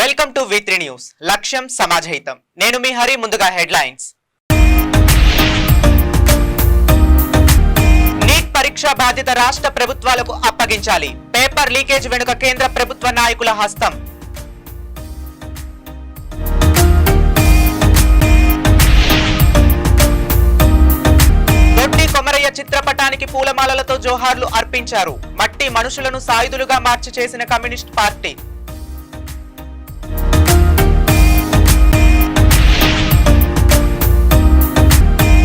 Welcome to వి3 news. లక్ష్యం సమాజహితం. నేను మీ హరి. ముందుగా హెడ్లైన్స్. నీట్ పరీక్ష బాధ్యత రాష్ట్ర ప్రభుత్వాలకు అప్పగించాలి. పేపర్ లీకేజ్ వెనుక కేంద్ర ప్రభుత్వ నాయకుల హస్తం. దొడ్డి కొమరయ్య చిత్రపటానికి పూలమాలలతో జోహార్లు అర్పించారు. మట్టి మనుషులను సాయుధులుగా మార్చి చేసిన కమ్యూనిస్ట్ పార్టీ.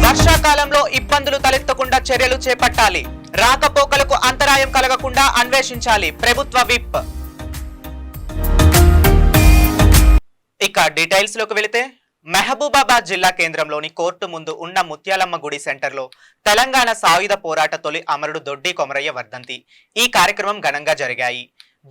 వర్షాకాలంలో ఇబ్బందులు తలెత్తకుండా చర్యలు చేపట్టాలి. రాకపోకలకు అంతరాయం కలగకుండా అన్వేషించాలి. ప్రభుత్వ విప్. ఇక డీటెయిల్స్ లోకి వెళితే, మహబూబాబాద్ జిల్లా కేంద్రంలోని కోర్టు ముందు ఉన్న ముత్యాలమ్మ గుడి సెంటర్లో తెలంగాణ సాయుధ పోరాట తొలి అమరుడు దొడ్డి కొమరయ్య వర్ధంతి, ఈ కార్యక్రమం ఘనంగా జరిగాయి.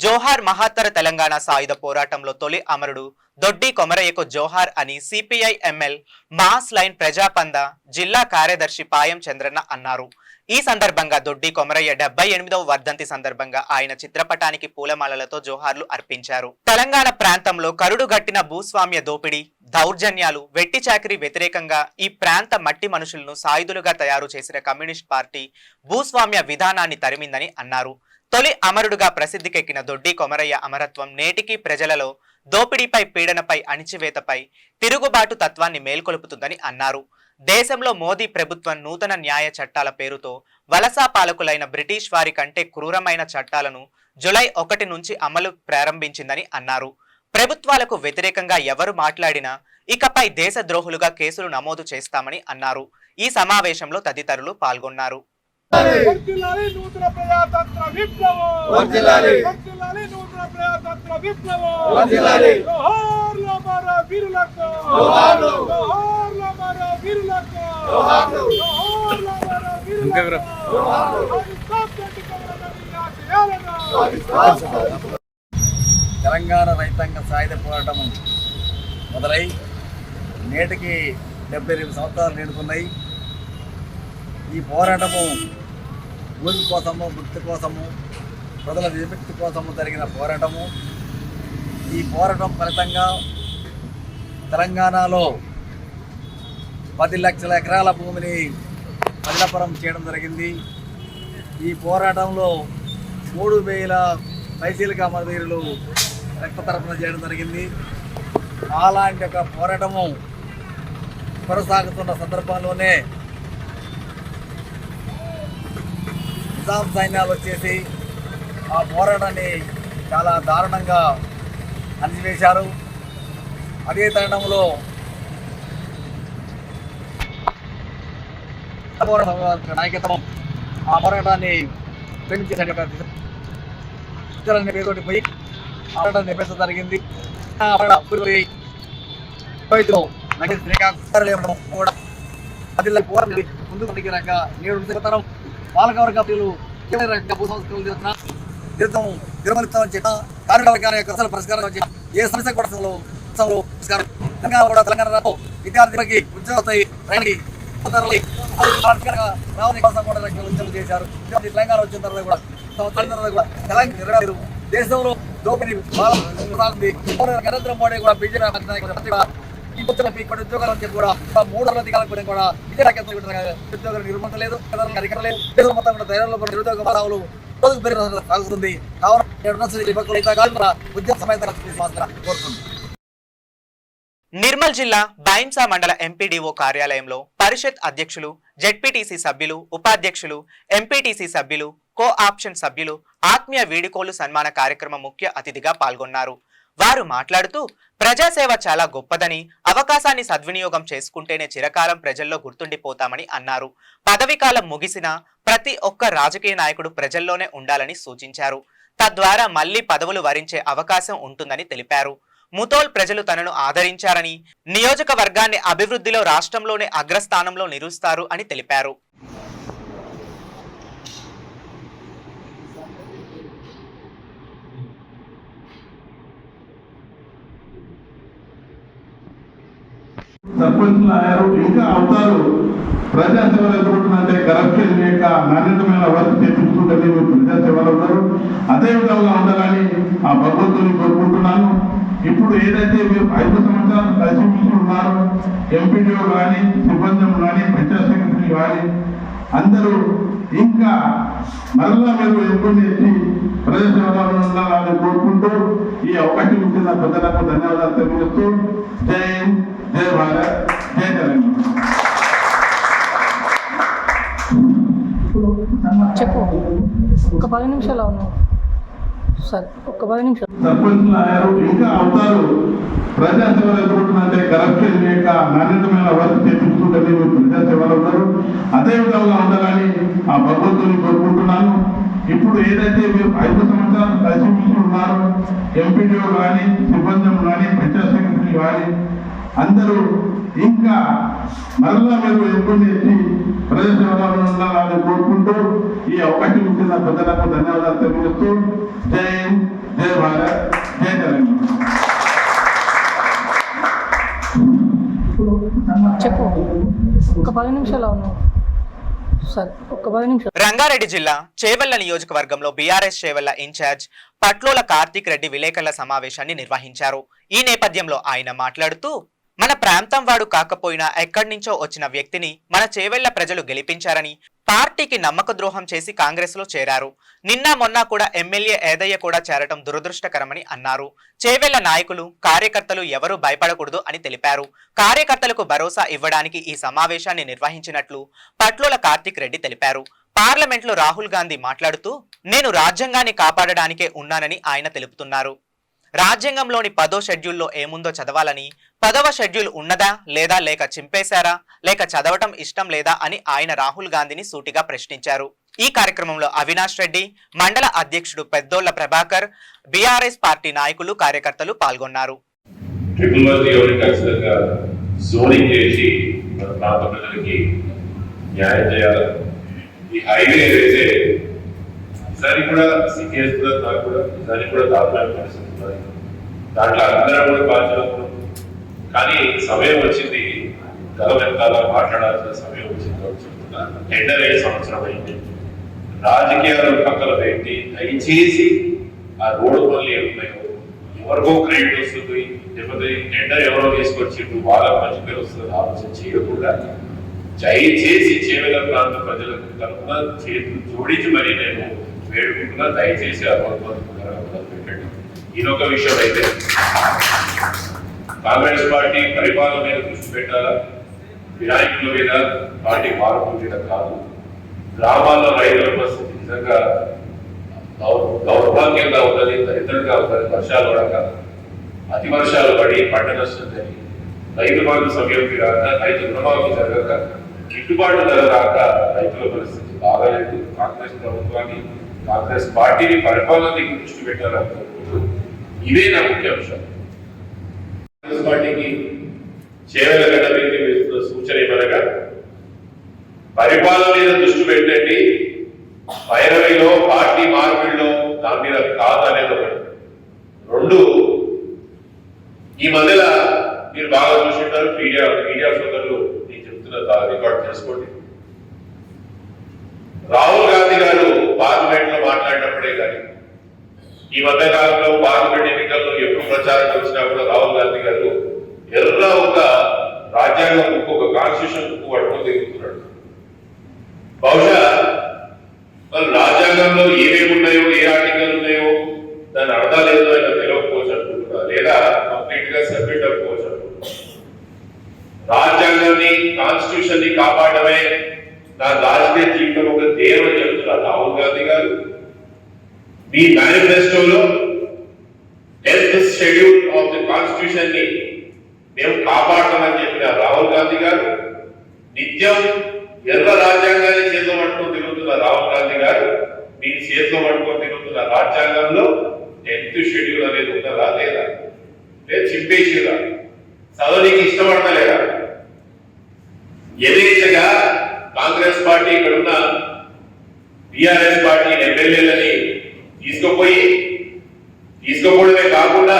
జోహార్ మహాత్తర తెలంగాణ సాయుధ పోరాటంలో తొలి అమరుడు దొడ్డి కొమరయ్యకు జోహార్ అని సిపిఐ ఎంఎల్ మాస్ లైన్ ప్రజాపంద జిల్లా కార్యదర్శి పాయం చంద్రన్న అన్నారు. ఈ సందర్భంగా దొడ్డి కొమరయ్య 78వ వర్ధంతి సందర్భంగా ఆయన చిత్రపటానికి పూలమాలలతో జోహార్లు అర్పించారు. తెలంగాణ ప్రాంతంలో కరుడు గట్టిన భూస్వామ్య దోపిడీ, దౌర్జన్యాలు, వెట్టి చాకిరీ వ్యతిరేకంగా ఈ ప్రాంత మట్టి మనుషులను సాయుధులుగా తయారు చేసిన కమ్యూనిస్ట్ పార్టీ భూస్వామ్య విధానాన్ని తరిమిందని అన్నారు. తొలి అమరుడుగా ప్రసిద్ధికెక్కిన దొడ్డి కొమరయ్య అమరత్వం నేటికి ప్రజలలో దోపిడీపై, పీడనపై, అణిచివేతపై తిరుగుబాటు తత్వాన్ని మేల్కొలుపుతుందని అన్నారు. దేశంలో మోదీ ప్రభుత్వం నూతన న్యాయ చట్టాల పేరుతో వలసా పాలకులైన బ్రిటిష్ వారి కంటే క్రూరమైన చట్టాలను జూలై 1 నుంచి అమలు ప్రారంభించిందని అన్నారు. ప్రభుత్వాలకు వ్యతిరేకంగా ఎవరు మాట్లాడినా ఇకపై దేశద్రోహులుగా కేసులు నమోదు చేస్తామని అన్నారు. ఈ సమావేశంలో తదితరులు పాల్గొన్నారు. నూతన ప్రజాతంత్ర విప్లవం వర్ధిల్లాలి. నూతన ప్రజాతంత్ర విప్లవం వర్ధిల్లాలి. జోహార్లు మన వీరులకు, జోహార్లు. జోహార్లు మన వీరులకు, జోహార్లు. జోహార్లు మన వీరులకు, జోహార్లు. తెలంగాణ రైతాంగ సాయుధ పోరాటం మొదలై నేటికి 72 సంవత్సరాలు నిండుకున్నాయి. ఈ పోరాటము భూమి కోసము, ముక్తి కోసము, ప్రజల విముక్తి కోసము జరిగిన పోరాటము. ఈ పోరాటం ఫలితంగా తెలంగాణలో 10 లక్షల ఎకరాల భూమిని పదిలపరం చేయడం జరిగింది. ఈ పోరాటంలో 3000 పైసీలిక అమరవీరులు రక్తతర్పణ చేయడం జరిగింది. అలాంటి ఒక పోరాటము కొనసాగుతున్న సందర్భంలోనే నిజాం సైన్యాలు వచ్చేసి ఆ పోరాటాన్ని చాలా దారుణంగా అణిచివేశారు. అదే తరుణంలో నాయకత్వం ఆ పోరాటాన్ని ప్రేమించేటువంటి పేరుతోటి పోయి పోరాటాన్ని నిర్వహించడం జరిగింది. కూడా ముందుకు నేడు పాలకవర్గీయులు భూ సంస్కరణలు నిర్మలిస్తామని చెప్పిన కార్మికవర్గాల యొక్క పరిష్కారం ఏ సమస్య కూడా తెలంగాణ విద్యార్థులకి ఉద్యోగస్తాయి చేశారు. తెలంగాణ వచ్చిన తర్వాత కూడా తెలంగాణ దేశంలో దోపిడీ నరేంద్ర మోడీ కూడా బీజేపీ ఉద్యోగాలు చెప్పి కూడా 3 అధికారులకు కూడా ఉద్యోగాలు నిర్మించలేదు. మొత్తం కూడా ధైర్యంలో నిరుద్యోగ భావాలు సాగుతుంది. నిర్మల్ జిల్లా బైంసా మండల ఎంపీడీఓ కార్యాలయంలో పరిషత్ అధ్యక్షులు, జెడ్పీటీసీ సభ్యులు, ఉపాధ్యక్షులు, ఎంపీటీసీ సభ్యులు, కో ఆప్షన్ సభ్యులు ఆత్మీయ వీడుకోలు సన్మాన కార్యక్రమం ముఖ్య అతిథిగా పాల్గొన్నారు. వారు మాట్లాడుతూ ప్రజాసేవ చాలా గొప్పదని, అవకాశాన్ని సద్వినియోగం చేసుకుంటేనే చిరకాలం ప్రజల్లో గుర్తుండిపోతామని అన్నారు. పదవీకాలం ముగిసిన ప్రతి ఒక్క రాజకీయ నాయకుడు ప్రజల్లోనే ఉండాలని సూచించారు. తద్వారా మళ్లీ పదవులు వరించే అవకాశం ఉంటుందని తెలిపారు. ముతోల్ ప్రజలు తనను ఆదరించారని, నియోజకవర్గాన్ని అభివృద్ధిలో రాష్ట్రంలోనే అగ్రస్థానంలో నిలుస్తారు అని తెలిపారు. సర్పంచ్లు అయ్యారు, ఇంకా అవుతారు. ప్రజాసేవలు ఎదుర్కొంటున్నారంటే కరప్షన్ లేక నాణ్యతమైన వర్క్ చేపించుకుంటే ప్రజాసేవలు ఉన్నారు. అదే విధంగా ఉండాలని ఆ భగవంతుని కోరుకుంటున్నాను. ఇప్పుడు ఏదైతే మీరు 5 సంవత్సరాలు కలిసి ఉన్నారో ఎంపీడీఓ కానీ సిబ్బంది కానీ పంచాయత్ సెక్రటరీ కానీ అందరూ ఇంకా మరలా మీరు ఎప్పుడు ఎత్తి ప్రజాసేవలో ఉండాలని కోరుకుంటూ ఈ అవకాశం ఇచ్చిన పెద్దలకు ధన్యవాదాలు తెలియజేస్తూ జై హింద్, జై భారత్, జై తెలంగాణ. చెప్పు ఒక 10 నిమిషాలు అవును సార్, ఒక 10 నిమిషాలు. సర్పంచ్లు అయ్యారు, ఇంకా అవుతారు. ప్రజాసేవలు ఎదుర్కొంటుందంటే కరప్షన్ లేక నాణ్యతమైన వర్క్ చేపిస్తుంటే మీరు ప్రజాసేవలు ఉన్నారు. అదే విధంగా ఉండాలని ఆ భగవంతుని కోరుకుంటున్నాను. ఇప్పుడు ఏదైతే మీరు 5 సంవత్సరాలు కలిసి ఉన్నారో ఎంపీడీఓ కానీ సిబ్బంది కానీ పంచాయత్ సెక్రటరీ కానీ అందరూ ఇంకా మరలా మీరు ఎప్పుడు ఎత్తి ప్రజాసేవలో ఉండాలని కోరుకుంటూ ఈ అవకాశం ఇచ్చిన పెద్దలకు ధన్యవాదాలు తెలియజేస్తూ జై హింద్, జై భారత్, జై తెలంగాణ. చెప్పు ఒక 10 నిమిషాలు అవును సార్, ఒక 10 నిమిషాలు. రంగారెడ్డి జిల్లా చేవెళ్ల నియోజకవర్గంలో బీఆర్ఎస్ చేవెళ్ల ఇన్ఛార్జ్ పట్లోల కార్తీక్ రెడ్డి విలేకరుల సమావేశాన్ని నిర్వహించారు. ఈ నేపథ్యంలో ఆయన మాట్లాడుతూ, మన ప్రాంతం వాడు కాకపోయినా ఎక్కడి నుంచో వచ్చిన వ్యక్తిని మన చేవెళ్ల ప్రజలు గెలిపించారని, పార్టీకి నమ్మక ద్రోహం చేసి కాంగ్రెస్ లో చేరారు. నిన్న మొన్న కూడా ఎమ్మెల్యే ఏదయ్య కూడా చేరటం దురదృష్టకరమని అన్నారు. చేవెళ్ల నాయకులు కార్యకర్తలు ఎవరూ భయపడకూడదు అని తెలిపారు. కార్యకర్తలకు భరోసా ఇవ్వడానికి ఈ సమావేశాన్ని నిర్వహించినట్లు పట్లోల కార్తీక్ రెడ్డి తెలిపారు. పార్లమెంట్ లో రాహుల్ గాంధీ మాట్లాడుతూ, నేను రాజ్యాంగాన్ని కాపాడడానికే ఉన్నానని ఆయన తెలుపుతున్నారు. రాజ్యాంగంలోని 10వ షెడ్యూల్లో ఏముందో చదవాలని, 10వ షెడ్యూల్ ఉన్నదా లేదా, లేక చింపేశారా, లేక చదవటం ఇష్టం లేదా అని ఆయన రాహుల్ గాంధీని సూటిగా ప్రశ్నించారు. ఈ కార్యక్రమంలో అవినాష్ రెడ్డి, మండల అధ్యక్షుడు పెద్దోళ్ల ప్రభాకర్, బీఆర్ఎస్ పార్టీ నాయకులు, కార్యకర్తలు పాల్గొన్నారు. దానికి కూడా సికేఎస్ కూడా నాకు కూడా దానికి కూడా దాదాపు పరిస్థితి ఉన్నది. దాంట్లో అందరం కూడా బాధ్యతలు, కానీ సమయం వచ్చింది, గత వెనకాల మాట్లాడాల్సిన సమయం వచ్చింది. టెండర్ అయ్యే సంవత్సరం అయింది. రాజకీయాలు పక్కన పెట్టి దయచేసి ఆ రోడ్డు పనులు ఏమున్నాయో, ఎవరికో క్రెడిట్ వస్తుంది, లేకపోతే టెండర్ ఎవరో తీసుకొచ్చిండు వాళ్ళకి మంచి పేరు వస్తుంది ఆలోచన చేయకుండా దయచేసి చేవెళ్ల ప్రాంత ప్రజలకు తరఫున చేతులు జోడించి మరీ నేను వేడుకుంటున్నా, దయచేసి ఆ పెట్టండి. ఇదొక విషయం. అయితే కాంగ్రెస్ పార్టీ పరిపాలన మీద దృష్టి పెట్టాలా, వినాయకుల మీద, పార్టీ మార్పుల మీద కాదు. గ్రామాల్లో రైతుల పరిస్థితి నిజంగా దౌర్భాగ్యంగా ఉన్నది, దరిద్రంగా ఉన్నది. వర్షాలు పడక, అతి వర్షాలు పడి పంట నష్టం జరిగి, రైతు బంధు సమయంకి రాక, రైతు రుణమాఫీ జరగక, గిట్టుబాటు ధర రాక రైతుల పరిస్థితి బాగాలేదు. కాంగ్రెస్ ప్రభుత్వాన్ని, కాంగ్రెస్ పార్టీని పరిపాలనకి దృష్టి పెట్టాలనుకుంటూ ఇవే నా ముఖ్య అంశాలు. కాంగ్రెస్ పార్టీకి చేవెళ్ల గడ్డ మీద వేస్తున్న సూచన ఏమనగా, పరిపాలన మీద దృష్టి పెట్టండి, పైరవిలో పార్టీ మార్పిడిలో దాని మీద కాదు అనేది ఒకటి. రెండు, ఈ మధ్యలో మీరు బాగా చూసింటారు, మీడియా సోదరులు నేను చెప్తున్న రికార్డ్ చేసుకోండి. రాహుల్ గాంధీ గారు పార్లమెంట్ లో మాట్లాడినప్పుడే కానీ, ఈ మధ్య కాలంలో పార్లమెంట్ ఎన్నికల్లో ఎప్పుడు ప్రచారం వచ్చినా కూడా రాహుల్ గాంధీ గారు ఎర్ర ఒక రాజ్యాంగ బుక్, ఒక కాన్స్టిట్యూషన్ బుక్ పట్టుకొని తిరుగుతున్నాడు. బహుశా వాళ్ళు రాజ్యాంగంలో ఏమేమి ఉన్నాయో, ఏ ఆర్టికల్ ఉన్నాయో దాని అర్థాలు ఏదో ఆయన తెలియకపోవచ్చు అనుకుంటున్నారు, లేదా కంప్లీట్ గా సబ్మిట్ అవ్వకపోవచ్చు అనుకుంటున్నారు. రాజ్యాంగాన్ని, కాన్స్టిట్యూషన్ ని కాపాడమే నా రాజకీయ జీవితం ఒక ధ్యేయం అని చెప్తున్నారు రాహుల్ గాంధీ గారు. మీ మేనిఫెస్టోలో 10th schedule of the constitution ని మేము కాపాడతామని చెప్పిన రాహుల్ గాంధీ గారు నిత్యం ఎర్ర రాజ్యాంగాన్ని చేతిలో పట్టుకొని తిరుగుతున్న రాహుల్ గాంధీ గారు, మీరు చేతిలో పట్టుకొని తిరుగుతున్న రాజ్యాంగంలో 10th షెడ్యూల్ అనేది ఉన్నదా లేదా, లేదా చింపేసిరా, చదవడానికి ఇష్టపడతలేదా? యథేచ్ఛగా కాంగ్రెస్ పార్టీ ఇక్కడ ఉన్న బీఆర్ఎస్ పార్టీ ఎమ్మెల్యేలని తీసుకోపోవడమే కాకుండా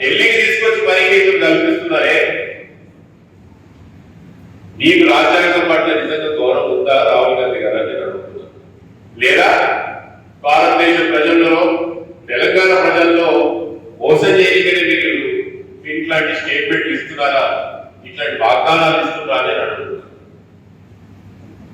ఢిల్లీకి తీసుకొచ్చి మరీ కేసులు కల్పిస్తున్నారే. నీకు రాజ్యాంగం పట్ల నిజంగా గౌరవం ఉందా రాహుల్ గాంధీ గారు అని అడుగుతున్నా? లేదా భారతదేశ ప్రజల్లో, తెలంగాణ ప్రజల్లో మోసం చేయడానికి మీరు ఇట్లాంటి స్టేట్మెంట్లు ఇస్తున్నారా, ఇట్లాంటి వాగ్దానాలు ఇస్తున్నారా అని అడుగుతున్నారు.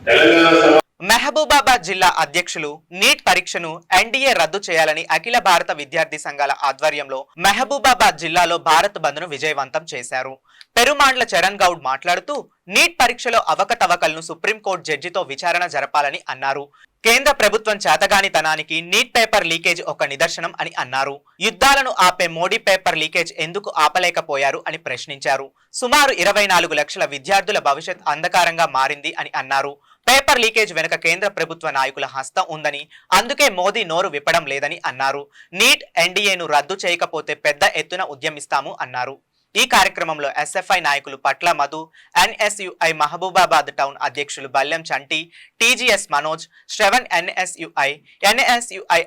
తెలంగాణ మహబూబాబాద్ జిల్లా అధ్యక్షులు నీట్ పరీక్షను ఎన్డీఏ రద్దు చేయాలని అఖిల భారత విద్యార్థి సంఘాల ఆధ్వర్యంలో మహబూబాబాద్ జిల్లాలో భారత్ బంద్ను విజయవంతం చేశారు. పెరుమాండ్ల చరణ్ గౌడ్ మాట్లాడుతూ నీట్ పరీక్షలో అవకతవకలను సుప్రీంకోర్టు జడ్జితో విచారణ జరపాలని అన్నారు. కేంద్ర ప్రభుత్వం చేతగానితనానికి నీట్ పేపర్ లీకేజ్ ఒక నిదర్శనం అని అన్నారు. యుద్ధాలను ఆపే మోడీ పేపర్ లీకేజ్ ఎందుకు ఆపలేకపోయారు అని ప్రశ్నించారు. సుమారు 24 లక్షల విద్యార్థుల భవిష్యత్ అంధకారంగా మారింది అని అన్నారు. పేపర్ లీకేజ్ వెనుక కేంద్ర ప్రభుత్వ నాయకుల హస్తం ఉందని, అందుకే మోదీ నోరు విప్పడం లేదని అన్నారు. నీట్ ఎన్డీఏను రద్దు చేయకపోతే పెద్ద ఎత్తున ఉద్యమిస్తాము అన్నారు. ఈ కార్యక్రమంలో ఎస్ఎఫ్ఐ నాయకులు పట్ల మధు, ఎన్ఎస్యుఐ మహబూబాబాద్ టౌన్ అధ్యక్షులు Ballem Chanti, TGS Manoj, Shravan, NSUI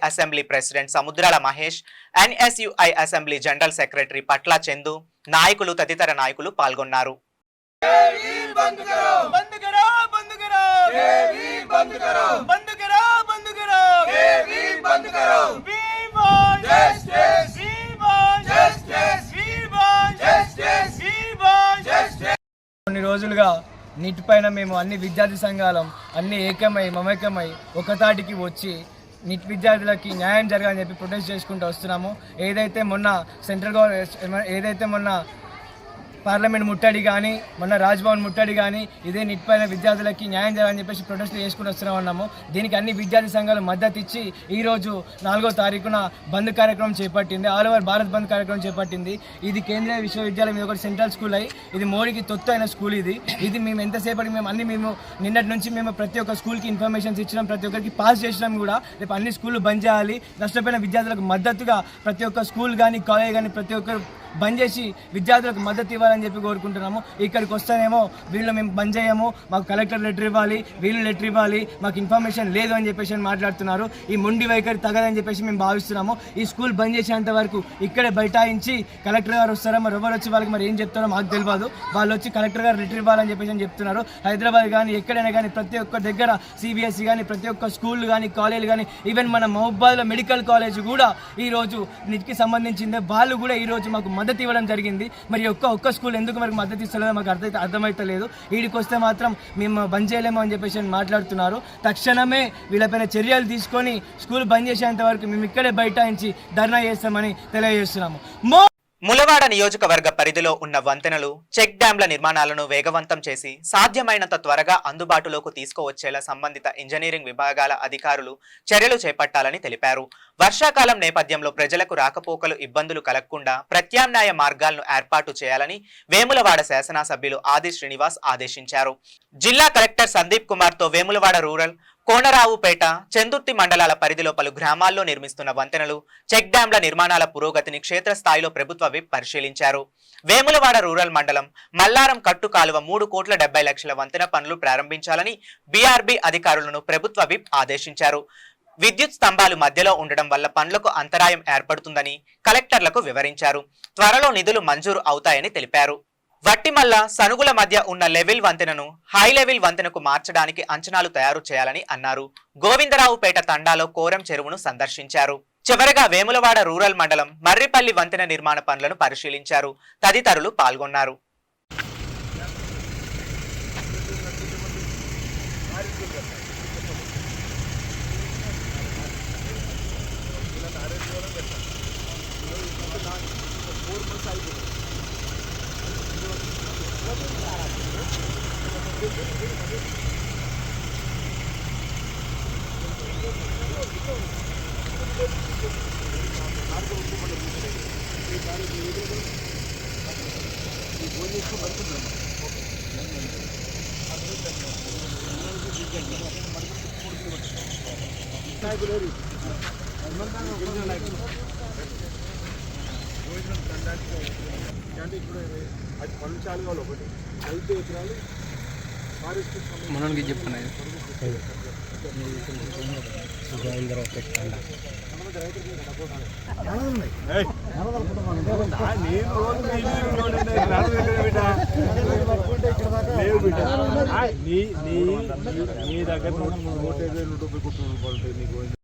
assembly president Samudrala Mahesh, NSUI assembly general secretary Patla Chandu, నాయకులు తదితర నాయకులు పాల్గొన్నారు. కొన్ని రోజులుగా నీటి పైన మేము అన్ని విద్యార్థి సంఘాలం అన్ని మమేకమై ఒకతాటికి వచ్చి నీట్ విద్యార్థులకి న్యాయం జరగాలని చెప్పి ప్రొటెస్ట్ చేసుకుంటూ వస్తున్నాము. ఏదైతే మొన్న పార్లమెంట్ ముట్టడి కానీ, మొన్న రాజ్భవన్ ముట్టడి కానీ ఇదే నీట్ పైన విద్యార్థులకి న్యాయం చేయాలని చెప్పేసి ప్రొటెస్ట్ చేసుకుని వస్తున్నామన్నాము. దీనికి అన్ని విద్యార్థి సంఘాలు మద్దతు ఇచ్చి ఈరోజు 4వ తారీఖున బంద్ కార్యక్రమం చేపట్టింది. ఆల్ ఓవర్ భారత్ బంద్ కార్యక్రమం చేపట్టింది. ఇది కేంద్రీయ విశ్వవిద్యాలయం, ఇది ఒకటి సెంట్రల్ స్కూల్ ఇది మోడీకి తొత్తు అయిన స్కూల్. ఇది మేము ఎంతసేపటికి మేము నిన్నటి నుంచి మేము ప్రతి ఒక్క స్కూల్కి ఇన్ఫర్మేషన్స్ ఇచ్చినాం, ప్రతి ఒక్కరికి పాస్ చేసినాం కూడా. రేపు అన్ని స్కూళ్ళు బంద్ చేయాలి, నష్టపోయిన విద్యార్థులకు మద్దతుగా ప్రతి ఒక్క స్కూల్ కానీ కాలేజ్ కానీ ప్రతి ఒక్కరు బంద్ చేసి విద్యార్థులకు మద్దతు ఇవ్వాలని చెప్పి కోరుకుంటున్నాము. ఇక్కడికి వస్తేనేమో వీళ్ళు మేము బంద్ చేయము, మాకు కలెక్టర్ లెటర్ ఇవ్వాలి, వీళ్ళు లెటర్ ఇవ్వాలి, మాకు ఇన్ఫర్మేషన్ లేదు అని చెప్పేసి మాట్లాడుతున్నారు. ఈ మొండి వైఖరి తగదని చెప్పేసి మేము భావిస్తున్నాము. ఈ స్కూల్ బంద్ చేసేంత వరకు ఇక్కడే బైఠాయించి కలెక్టర్ గారు వస్తారో మరి ఎవరు వచ్చి వాళ్ళకి మరి ఏం చెప్తారో మాకు తెలియదు. వాళ్ళు వచ్చి కలెక్టర్ గారు లెటర్ ఇవ్వాలని చెప్పేసి చెప్తున్నారు. హైదరాబాద్ కానీ ఎక్కడైనా కానీ ప్రతి ఒక్క దగ్గర సిబిఎస్ఈ కానీ ప్రతి ఒక్క స్కూళ్ళు కానీ కాలేజీలు కానీ ఈవెన్ మన మహబూబాబాద్లో మెడికల్ కాలేజ్ కూడా ఈరోజు నీటికి సంబంధించింది. వాళ్ళు కూడా ఈరోజు మాకు మద్దతు ఇవ్వడం జరిగింది. మరి ఒక్క స్కూల్ ఎందుకు మనకు మద్దతు ఇస్తలేదో మాకు అర్థమైతలేదు. వీడికి వస్తే మాత్రం మేము బంద్ చేయలేము అని చెప్పేసి మాట్లాడుతున్నారు. తక్షణమే వీళ్ళపైన చర్యలు తీసుకొని స్కూల్ బంద్ చేసేంత వరకు మేము ఇక్కడే బైఠాయించి ధర్నా చేస్తామని తెలియజేస్తున్నాము. ములవాడ నియోజకవర్గ పరిధిలో ఉన్న వంతెనలు, చెక్ డ్యాంల నిర్మాణాలను వేగవంతం చేసి సాధ్యమైనంత త్వరగా అందుబాటులోకి తీసుకువచ్చేలా సంబంధిత ఇంజనీరింగ్ విభాగాల అధికారులు చర్యలు చేపట్టాలని తెలిపారు. వర్షాకాలం నేపథ్యంలో ప్రజలకు రాకపోకలు ఇబ్బందులు కలగకుండా ప్రత్యామ్నాయ మార్గాలను ఏర్పాటు చేయాలని వేములవాడ శాసనసభ్యులు ఆది శ్రీనివాస్ ఆదేశించారు. జిల్లా కలెక్టర్ సందీప్ కుమార్ తో వేములవాడ రూరల్, కోనరావుపేట, చందుర్తి మండలాల పరిధిలో పలు గ్రామాల్లో నిర్మిస్తున్న వంతెనలు, చెక్ డ్యాంల నిర్మాణాల పురోగతిని క్షేత్రస్థాయిలో ప్రభుత్వ విప్ పరిశీలించారు. వేములవాడ రూరల్ మండలం మల్లారం కట్టు కాలువ 3,70,00,000 వంతెన పనులు ప్రారంభించాలని బీఆర్బీ అధికారులను ప్రభుత్వ విప్ ఆదేశించారు. విద్యుత్ స్తంభాలు మధ్యలో ఉండడం వల్ల పనులకు అంతరాయం ఏర్పడుతుందని కలెక్టర్లకు వివరించారు. త్వరలో నిధులు మంజూరు అవుతాయని తెలిపారు. వట్టిమల్ల, సనుగుల మధ్య ఉన్న లెవెల్ వంతెనను హై లెవెల్ వంతెనకు మార్చడానికి అంచనాలు తయారు చేయాలని అన్నారు. గోవిందరావుపేట తండాలో కోరం చెరువును సందర్శించారు. చివరగా వేములవాడ రూరల్ మండలం మర్రిపల్లి వంతెన నిర్మాణ పనులను పరిశీలించారు. తదితరులు పాల్గొన్నారు. మనకి చెప్పండి. నీ దగ్గర 150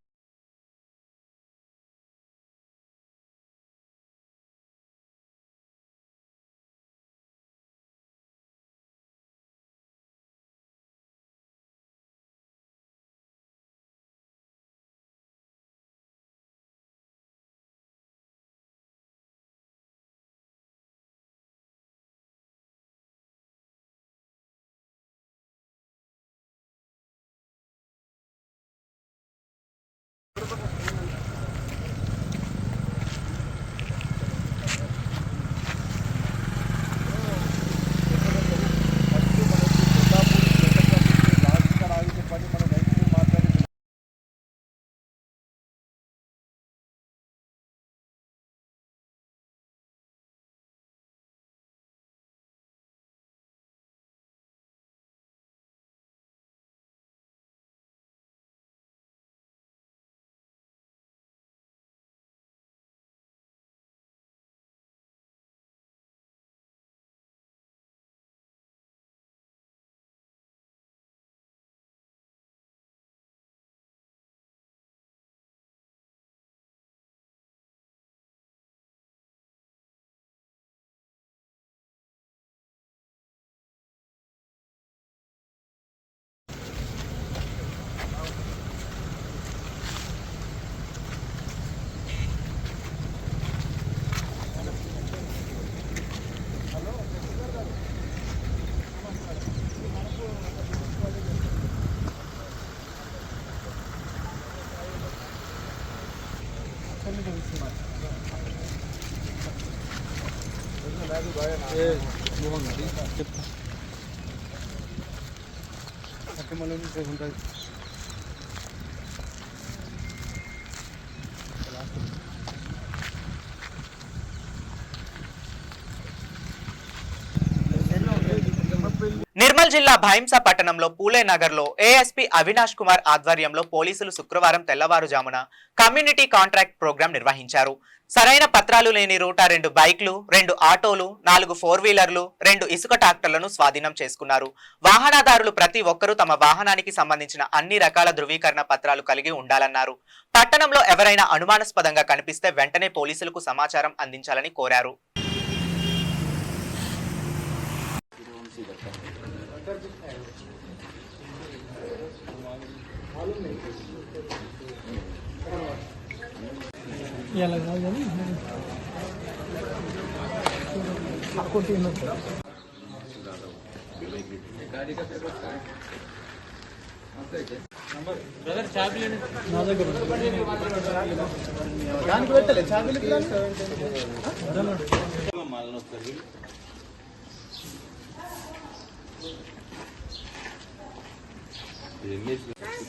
నిర్మల్ జిల్లా భైంసా పట్టణంలో పూలే నగర్ లో ఏఎస్పీ అవినాష్ కుమార్ ఆధ్వర్యంలో పోలీసులు శుక్రవారం తెల్లవారుజామున కమ్యూనిటీ కాంట్రాక్ట్ ప్రోగ్రాం నిర్వహించారు. సరైన పత్రాలు లేని రూటా 2 బైక్లు, 2 ఆటోలు, 4 4 వీలర్లు, 2 ఇసుక ట్రాక్టర్లను స్వాధీనం చేసుకున్నారు. వాహనదారులు ప్రతి ఒక్కరూ తమ వాహనానికి సంబంధించిన అన్ని రకాల ధృవీకరణ పత్రాలు కలిగి ఉండాలన్నారు. పట్టణంలో ఎవరైనా అనుమానాస్పదంగా కనిపిస్తే వెంటనే పోలీసులకు సమాచారం అందించాలని కోరారు.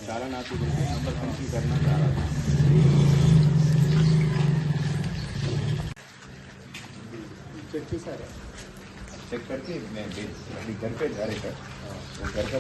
చాలా నాకు నంబర్ కన్ఫ్యూజ్ करना चाह रहा था चेक करके मैं अभी घर पे जा रहा था वो घर का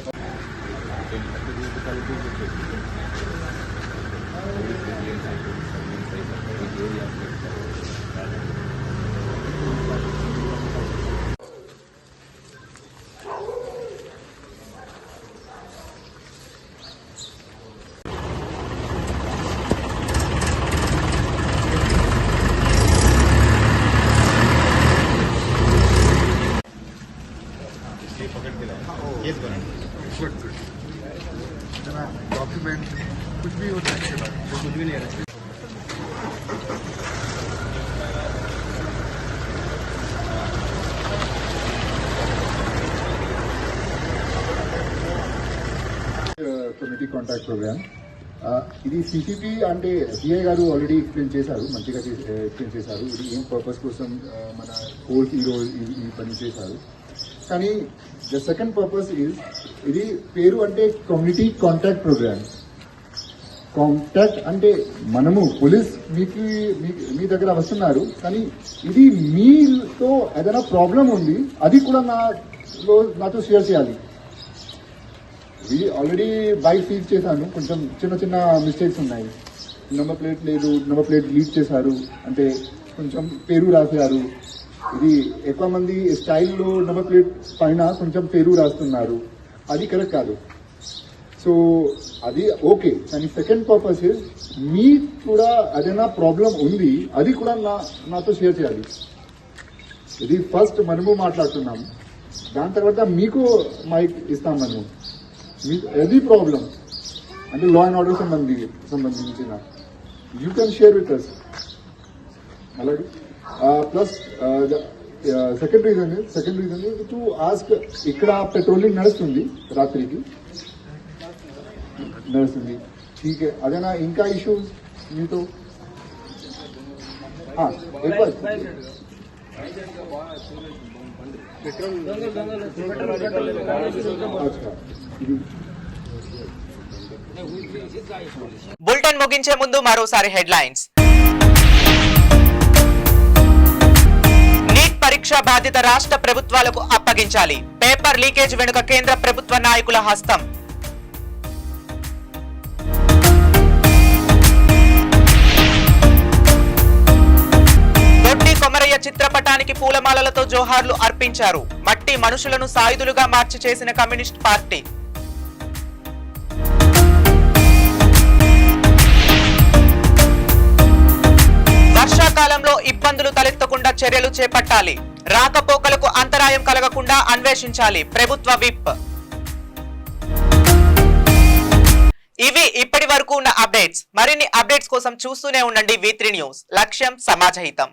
डॉक्यूमेंट कुछ भी होता है कुछ भी नहीं है కమ్యూనిటీ కాంటాక్ట్ ప్రోగ్రామ్ ఇది సిసిపి అంటే సిఐ గారు ఆల్రెడీ ఎక్స్ప్లెయిన్ చేశారు, మంచిగా ఎక్స్ప్లెయిన్ చేశారు. ఇది ఏం పర్పస్ కోసం మన కోర్స్ ఈ పని చేశారు. కానీ ద సెకండ్ పర్పస్ ఈజ్ ఇది పేరు అంటే కమ్యూనిటీ కాంటాక్ట్ ప్రోగ్రామ్. కాంటాక్ట్ అంటే మనము పోలీస్ మీ దగ్గర వస్తున్నారు, కానీ ఇది మీతో ఏదైనా ప్రాబ్లం ఉంది అది కూడా నాతో షేర్ చేయాలి. ఇది ఆల్రెడీ బైక్ సీజ్ చేశాను, కొంచెం చిన్న చిన్న మిస్టేక్స్ ఉన్నాయి. నెంబర్ ప్లేట్ లేదు, నెంబర్ ప్లేట్ లీక్ చేశారు, అంటే కొంచెం పేరు రాశారు. ఇది ఎక్కువ మంది స్టైల్లో నెంబర్ ప్లేట్ పైన కొంచెం పేరు రాస్తున్నారు, అది కరెక్ట్ కాదు. సో అది ఓకే, కానీ సెకండ్ పర్పస్ మీ కూడా ఏదైనా ప్రాబ్లం ఉంది అది కూడా నాతో షేర్ చేయాలి. ఇది ఫస్ట్ మనము మాట్లాడుతున్నాము, దాని తర్వాత మీకు మైక్ ఇస్తాం. మనము మీకు ఏది ప్రాబ్లం అంటే లా అండ్ ఆర్డర్ సంబంధించిన you can share with us. అలాగే plus second reason to ask, ఇక్కడ పెట్రోలింగ్ నడుస్తుంది, రాత్రికి నడుస్తుంది. ఠీక్ అదేనా ఇంకా ఇష్యూస్ మీతో? బులెటిన్ ముగించే ముందు మరోసారి హెడ్లైన్స్. నీట్ పరీక్ష బాధ్యత రాష్ట్ర ప్రభుత్వాలకు అప్పగించాలి, పేపర్ లీకేజ్ వెనుక కేంద్ర ప్రభుత్వ నాయకుల హస్తం. దొడ్డి కొమరయ్య చిత్రపటానికి పూలమాలలతో జోహార్లు అర్పించారు, మట్టి మనుషులను సాయుధులుగా మార్చి చేసిన కమ్యూనిస్ట్ పార్టీ. వర్షాకాలంలో ఇబ్బందులు తలెత్తకుండా చర్యలు చేపట్టాలి, రాకపోకలకు అంతరాయం కలగకుండా అన్వేషించాలి, ప్రభుత్వ విప్. ఇవి ఇప్పటి వరకు ఉన్న అప్డేట్స్. మరిన్ని అప్డేట్స్ కోసం చూస్తూనే ఉండండి V3 న్యూస్. లక్ష్యం సమాజహితం.